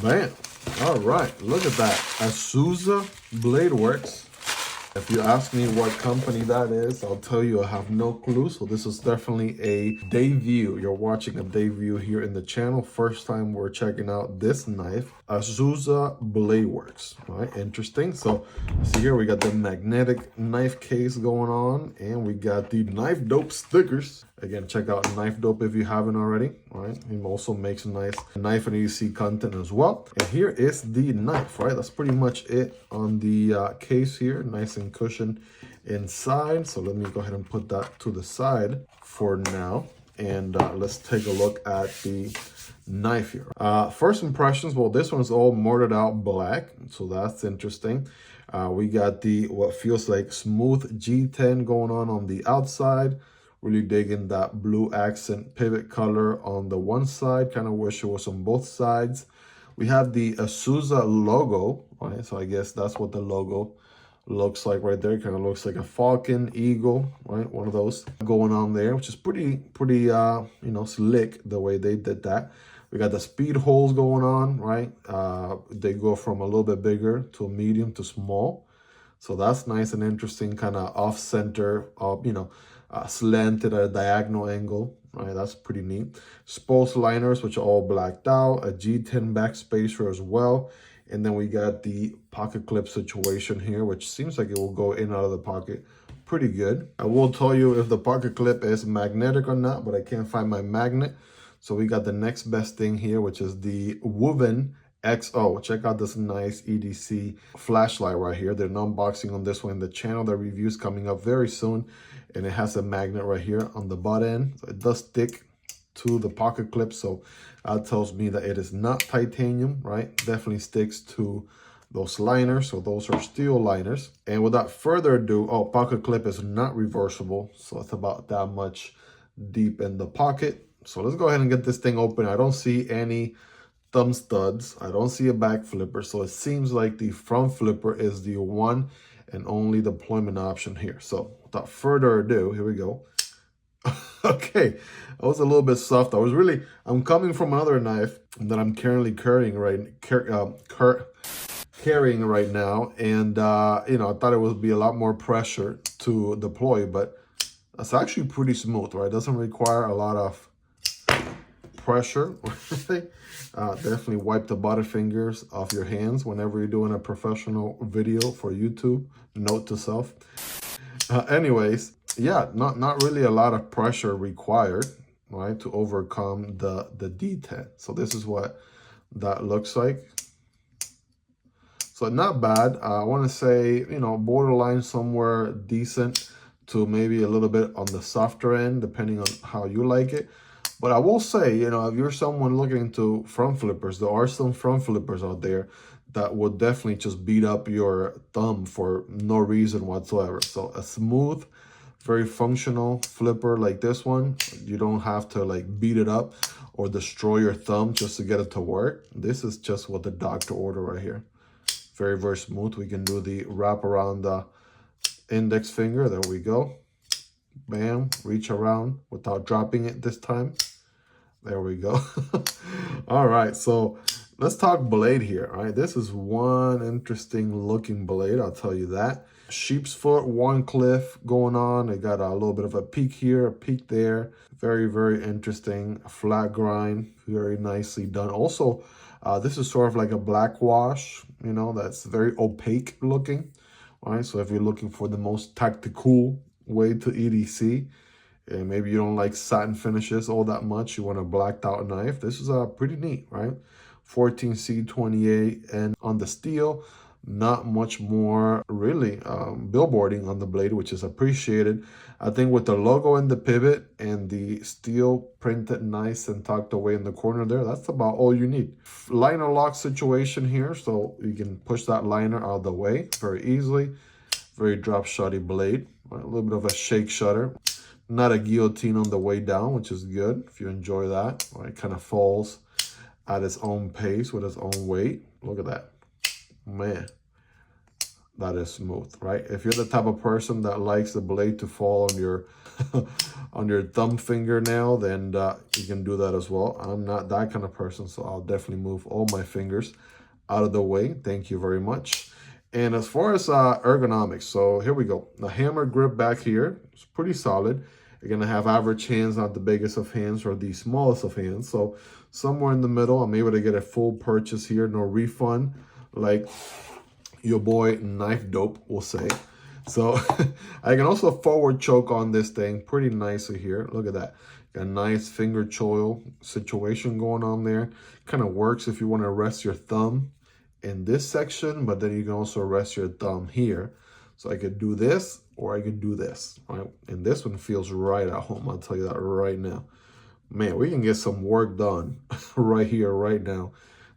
Bam. All right, look at that. Azusa Bladeworks. If you ask me what company that is, I'll tell you I have no clue. So this is definitely a debut. You're watching a debut here in the channel. First time we're checking out this knife, Azusa Bladeworks. All right, interesting. So see here, we got the magnetic knife case going on, and we got the Knife Dope stickers. Again, check out Knife Dope if you haven't already. All right, he also makes nice knife and EDC content as well. And here is the knife, right? That's pretty much it on the case here. Nice and cushioned inside. So let me go ahead and put that to the side for now. And let's take a look at the knife here. First impressions, well, this one's all mortared out black. So that's interesting. We got the what feels like smooth G10 going on the outside. Really digging that blue accent pivot color on the one side. Kind of wish it was on both sides. We have the Azusa logo, right? So I guess that's what the logo looks like right there. Kind of looks like a falcon, eagle, right? One of those going on there, which is pretty you know, slick the way they did that. We got the speed holes going on, right? They go from a little bit bigger to a medium to small. So that's nice and interesting, kind of off-center, you know, slanted at a diagonal angle, right? That's pretty neat. Spokes liners, which are all blacked out, a G10 back spacer as well. And then we got the pocket clip situation here, which seems like it will go in and out of the pocket pretty good. I will tell you if the pocket clip is magnetic or not, but I can't find my magnet. So we got the next best thing here, which is the Wuben XO. Check out this nice EDC flashlight right here. There's an unboxing on this one in the channel. The review's coming up very soon. And it has a magnet right here on the butt end. So it does stick to the pocket clip. So that tells me that it is not titanium, right? Definitely sticks to those liners. So those are steel liners. And without further ado, oh, pocket clip is not reversible. So it's about that much deep in the pocket. So let's go ahead and get this thing open. I don't see any thumb studs. I don't see a back flipper. So it seems like the front flipper is the one and only deployment option here. So without further ado, here we go. Okay, that was a little bit soft. I'm coming from another knife that I'm currently carrying right now. And, you know, I thought it would be a lot more pressure to deploy, but that's actually pretty smooth, right? It doesn't require a lot of pressure. Definitely wipe the butterfingers off your hands whenever you're doing a professional video for YouTube. Note to self. Anyways, yeah, not really a lot of pressure required, right, to overcome the D10. So this is what that looks like. So not bad. I want to say, you know, borderline somewhere decent to maybe a little bit on the softer end, depending on how you like it. But I will say, you know, if you're someone looking into front flippers, there are some front flippers out there that would definitely just beat up your thumb for no reason whatsoever. So a smooth, very functional flipper like this one, you don't have to like beat it up or destroy your thumb just to get it to work. This is just what the doctor ordered right here. Very, very smooth. We can do the wrap around the index finger. There we go. Bam, reach around without dropping it this time. There we go. All right, so let's talk blade here. All right, this is one interesting looking blade, I'll tell you that. Sheep's foot, one cliff going on. They got a little bit of a peak here, a peak there. Very, very interesting. Flat grind, very nicely done. Also, this is sort of like a black wash, you know, that's very opaque looking. All right, so if you're looking for the most tactical way to EDC, and maybe you don't like satin finishes all that much, you want a blacked out knife, this is pretty neat, right? 14C28, and on the steel, not much more really billboarding on the blade, which is appreciated. I think with the logo and the pivot and the steel printed nice and tucked away in the corner there, that's about all you need. Liner lock situation here, so you can push that liner out of the way very easily. Very drop shotty blade, right? A little bit of a shake shutter. Not a guillotine on the way down, which is good if you enjoy that. Right? It kind of falls at its own pace with its own weight. Look at that. Man, that is smooth, right? If you're the type of person that likes the blade to fall on your on your thumb fingernail, then you can do that as well. I'm not that kind of person, so I'll definitely move all my fingers out of the way. Thank you very much. And as far as ergonomics, so here we go. The hammer grip back here is pretty solid. You're gonna have average hands, not the biggest of hands or the smallest of hands. So somewhere in the middle, I'm able to get a full purchase here, no refund, like your boy Knife Dope will say. So I can also forward choke on this thing pretty nicely here. Look at that. Got a nice finger choil situation going on there. Kind of works if you want to rest your thumb in this section, but then you can also rest your thumb here. So I could do this or I could do this, right? And this one feels right at home. I'll tell you that right now. Man, we can get some work done right here, right now.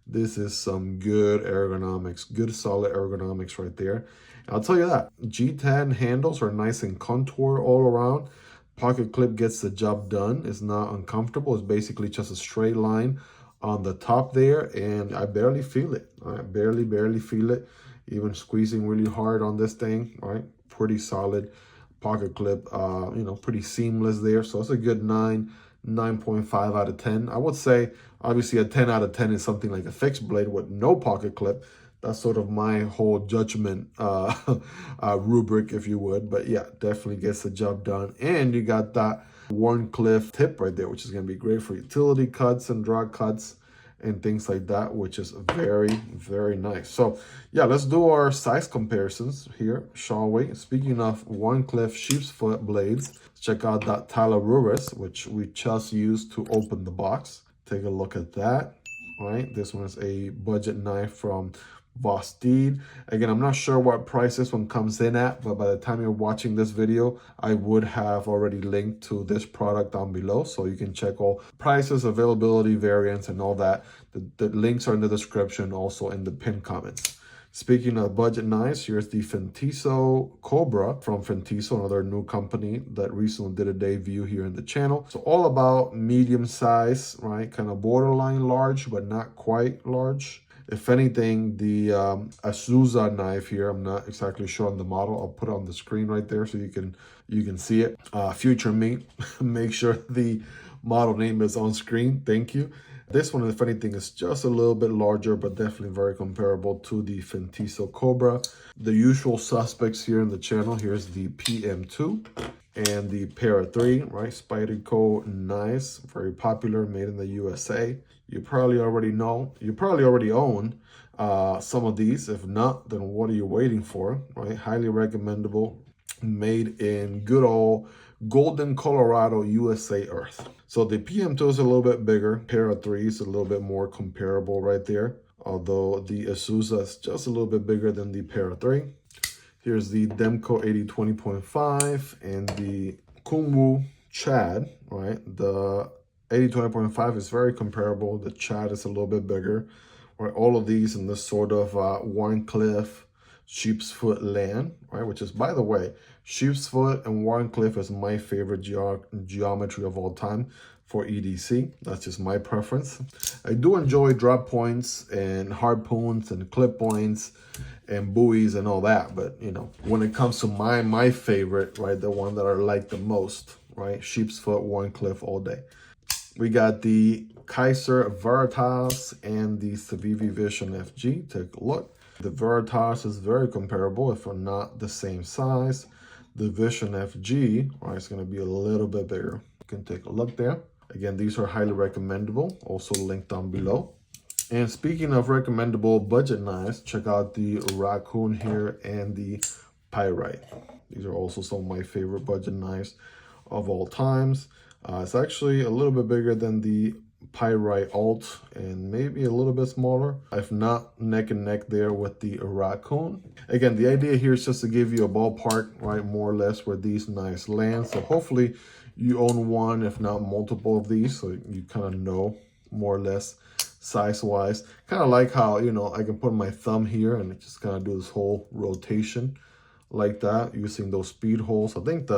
This is some good ergonomics, good solid ergonomics right there. And I'll tell you that, G10 handles are nice and contour all around. Pocket clip gets the job done. It's not uncomfortable. It's basically just a straight line on the top there, and I barely feel it. I barely feel it. Even squeezing really hard on this thing, right? Pretty solid pocket clip, you know, pretty seamless there. So it's a good 9.5 out of 10. I would say, obviously, a 10 out of 10 is something like a fixed blade with no pocket clip. That's sort of my whole judgment rubric, if you would. But yeah, definitely gets the job done. And you got that Warncliffe tip right there, which is going to be great for utility cuts and draw cuts and things like that, which is very, very nice. So yeah, let's do our size comparisons here, shall we? Speaking of Warncliffe sheep's foot blades, check out that Talarurus, which we just used to open the box. Take a look at that, right? This one is a budget knife from Vosteed. Again, I'm not sure what price this one comes in at, but by the time you're watching this video, I would have already linked to this product down below, so you can check all prices, availability, variants, and all that. The links are in the description, also in the pinned comments. Speaking of budget knives, here's the Fintiso Cobra from Fintiso, another new company that recently did a debut here in the channel. So all about medium size, right? Kind of borderline large, but not quite large. If anything, the Azusa knife here, I'm not exactly sure on the model. I'll put it on the screen right there so you can see it. Future me, make sure the model name is on screen. Thank you. This one, if anything, is just a little bit larger, but definitely very comparable to the Fintiso Cobra. The usual suspects here in the channel. Here's the PM2 and the Para 3, right? Spyderco knives, very popular, made in the USA. You probably already know, you probably already own some of these. If not, then what are you waiting for, right? Highly recommendable, made in good old Golden, Colorado, USA earth. So the PM2 is a little bit bigger. Para 3 is a little bit more comparable right there, although the Azusa is just a little bit bigger than the Para 3. Here's the Demko AD 20.5 and the Kunwu Chad, right? The AD 20.5 is very comparable. The Chad is a little bit bigger, right? All of these in this sort of Warncliffe sheep's foot land, right? Which is, by the way, sheep's foot and Warncliffe is my favorite geometry of all time for EDC. That's just my preference. I do enjoy drop points and harpoons and clip points and buoys and all that, but you know, when it comes to my favorite, right, the one that I like the most, right, sheep's foot, Warncliffe all day. We got the Kizer Varatas and the Civivi Vision FG. Take a look. The Varatas is very comparable, if not the same size. The Vision FG, right, is going to be a little bit bigger. You can take a look there. Again, these are highly recommendable, also linked down below. And speaking of recommendable budget knives, check out the Raccoon here and the Pyrite. These are also some of my favorite budget knives of all times. It's actually a little bit bigger than the Pyrite Alt and maybe a little bit smaller, if not neck and neck there with the Raccoon. Again, the idea here is just to give you a ballpark, right, more or less where these knives land. So hopefully you own one, if not multiple of these, so you kind of know more or less size-wise. Kind of like how, you know, I can put my thumb here and just kind of do this whole rotation like that using those speed holes. I think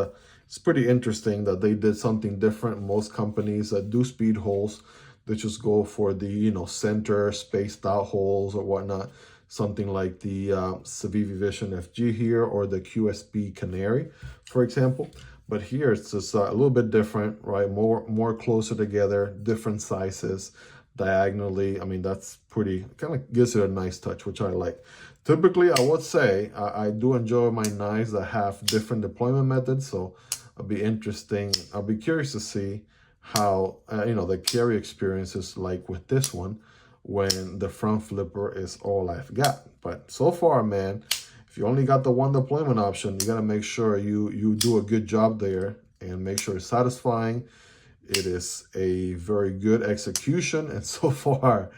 it's pretty interesting that they did something different. Most companies that do speed holes, they just go for the, you know, center spaced out holes or whatnot. something like the Civivi Vision FG here, or the QSB Canary, for example. But here it's just a little bit different, right? More closer together, different sizes, diagonally. I mean, that's pretty, kind of gives it a nice touch, which I like. Typically, I would say I do enjoy my knives that have different deployment methods, so it'll be interesting. I'll be curious to see how, the carry experience is like with this one when the front flipper is all I've got. But so far, man, if you only got the one deployment option, you got to make sure you do a good job there and make sure it's satisfying. It is a very good execution, and so far,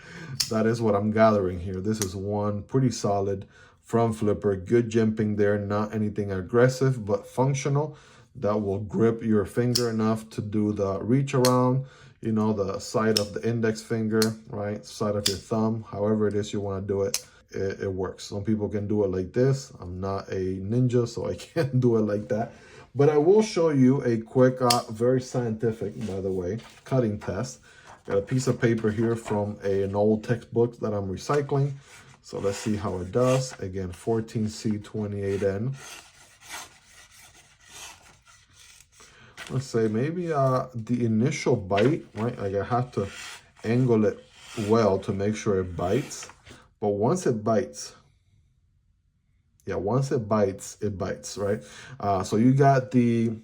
that is what I'm gathering here. This is one pretty solid front flipper, good jimping there, not anything aggressive, but functional, that will grip your finger enough to do the reach around, the side of the index finger, right, side of your thumb, however it is you want to do it. It works. Some people can do it like this. I'm not a ninja, so I can't do it like that. But I will show you a quick, very scientific, by the way, cutting test. Got a piece of paper here from an old textbook that I'm recycling. So let's see how it does. Again, 14C28N. Let's say maybe the initial bite, right? Like I have to angle it well to make sure it bites. But once it bites, once it bites, right? So you got the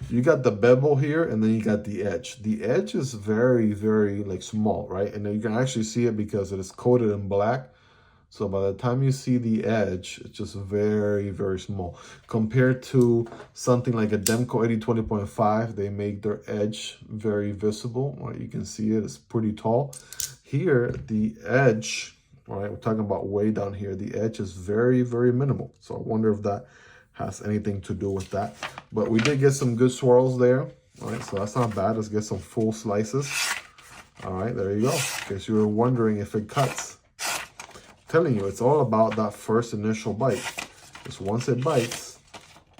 bevel here, and then you got the edge. The edge is very, very like small, right? And then you can actually see it because it is coated in black. So by the time you see the edge, it's just very, very small. Compared to something like a Demko AD 20.5, they make their edge very visible, right? You can see it, it's pretty tall. Here, the edge, all right, we're talking about way down here, the edge is very, very minimal. So I wonder if that has anything to do with that. But we did get some good swirls there. All right, so that's not bad. Let's get some full slices. All right, there you go. In case you were wondering if it cuts. I'm telling you, it's all about that first initial bite. Just once it bites,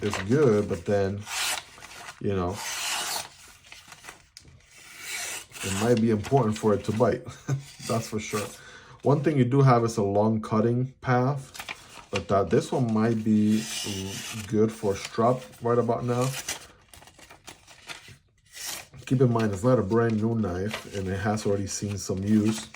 it's good, but then, it might be important for it to bite. That's for sure. One thing you do have is a long cutting path, but this one might be good for strap right about now. Keep in mind, it's not a brand new knife, and it has already seen some use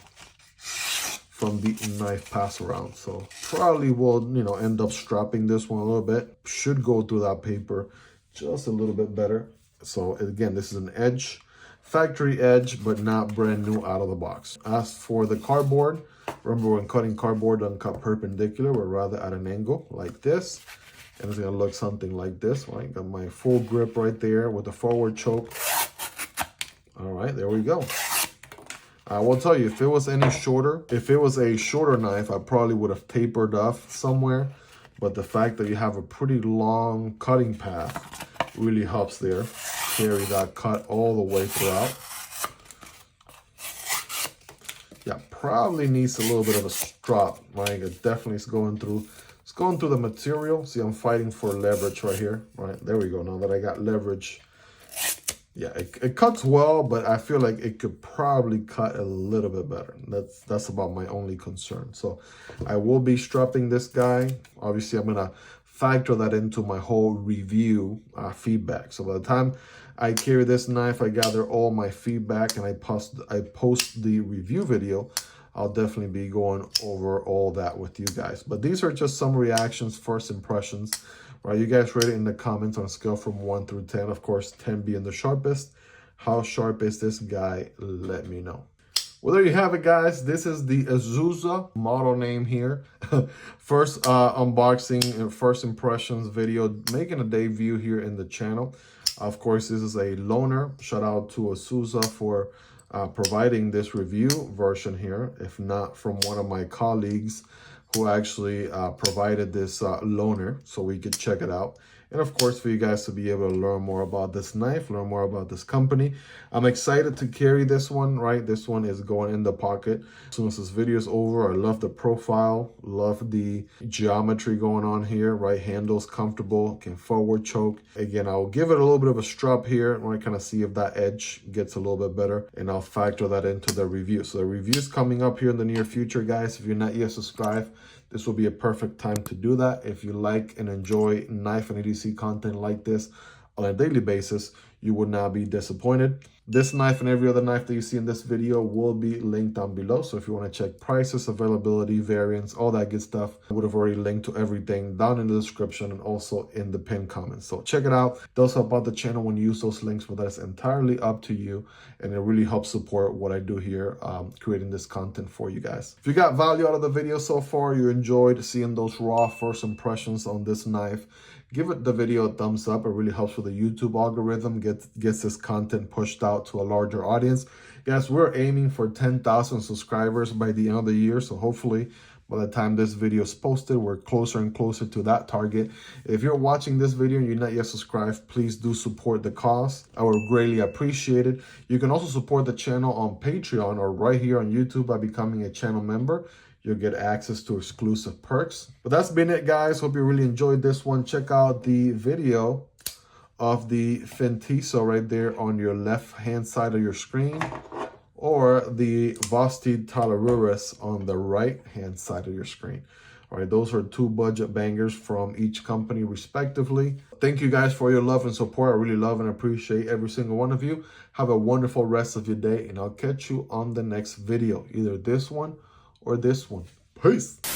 from the knife pass around. So probably will, end up strapping this one a little bit. Should go through that paper just a little bit better. So again, this is an edge, factory edge, but not brand new out of the box. As for the cardboard, remember when cutting cardboard, don't cut perpendicular, but rather at an angle like this. And it's gonna look something like this, right? Got my full grip right there with the forward choke. All right, there we go. I will tell you, if it was any shorter, if it was a shorter knife, I probably would have tapered off somewhere. But the fact that you have a pretty long cutting path really helps there. Carry that cut all the way throughout. Yeah, probably needs a little bit of a strap, right? It definitely is going through. It's going through the material. See, I'm fighting for leverage right here, right? There we go. Now that I got leverage. Yeah, it cuts well, but I feel like it could probably cut a little bit better. That's about my only concern. So I will be strapping this guy. Obviously, I'm gonna factor that into my whole review feedback. So by the time I carry this knife, I gather all my feedback, and I post the review video. I'll definitely be going over all that with you guys. But these are just some reactions, first impressions. Right, you guys rate it in the comments on a scale from 1 through 10. Of course, 10 being the sharpest. How sharp is this guy? Let me know. Well, there you have it, guys. This is the Azusa model name here. First unboxing and first impressions video, making a debut here in the channel. Of course, this is a loaner. Shout out to Azusa for providing this review version here, if not from one of my colleagues who actually provided this loaner so we could check it out. and of course for you guys to be able to learn more about this knife, learn more about this company. I'm excited to carry this one, right? This one is going in the pocket as soon as this video is over. I love the profile, love the geometry going on here, right? Handles comfortable, can forward choke. Again, I'll give it a little bit of a strap here, right? Kind of see if that edge gets a little bit better, and I'll factor that into the review. So the review is coming up here in the near future, guys. If you're not yet subscribed, this will be a perfect time to do that. If you like and enjoy knife and EDC content like this on a daily basis, you would not be disappointed. This knife and every other knife that you see in this video will be linked down below. So if you want to check prices, availability, variants, all that good stuff, I would have already linked to everything down in the description and also in the pinned comments. So check it out. It does help out the channel when you use those links, but that's entirely up to you. And it really helps support what I do here, creating this content for you guys. If you got value out of the video so far, you enjoyed seeing those raw first impressions on this knife, give it the video a thumbs up. It really helps with the YouTube algorithm, gets this content pushed out to a larger audience. Guys, we're aiming for 10,000 subscribers by the end of the year. So hopefully by the time this video is posted, we're closer and closer to that target. If you're watching this video and you're not yet subscribed, please do support the cause. I would greatly appreciate it. You can also support the channel on Patreon or right here on YouTube by becoming a channel member. You'll get access to exclusive perks. But that's been it, guys. Hope you really enjoyed this one. Check out the video of the Fintiso right there on your left-hand side of your screen, or the Vosteed Talarurus on the right-hand side of your screen. All right, those are two budget bangers from each company respectively. Thank you guys for your love and support. I really love and appreciate every single one of you. Have a wonderful rest of your day, and I'll catch you on the next video, either this one or this one. Peace.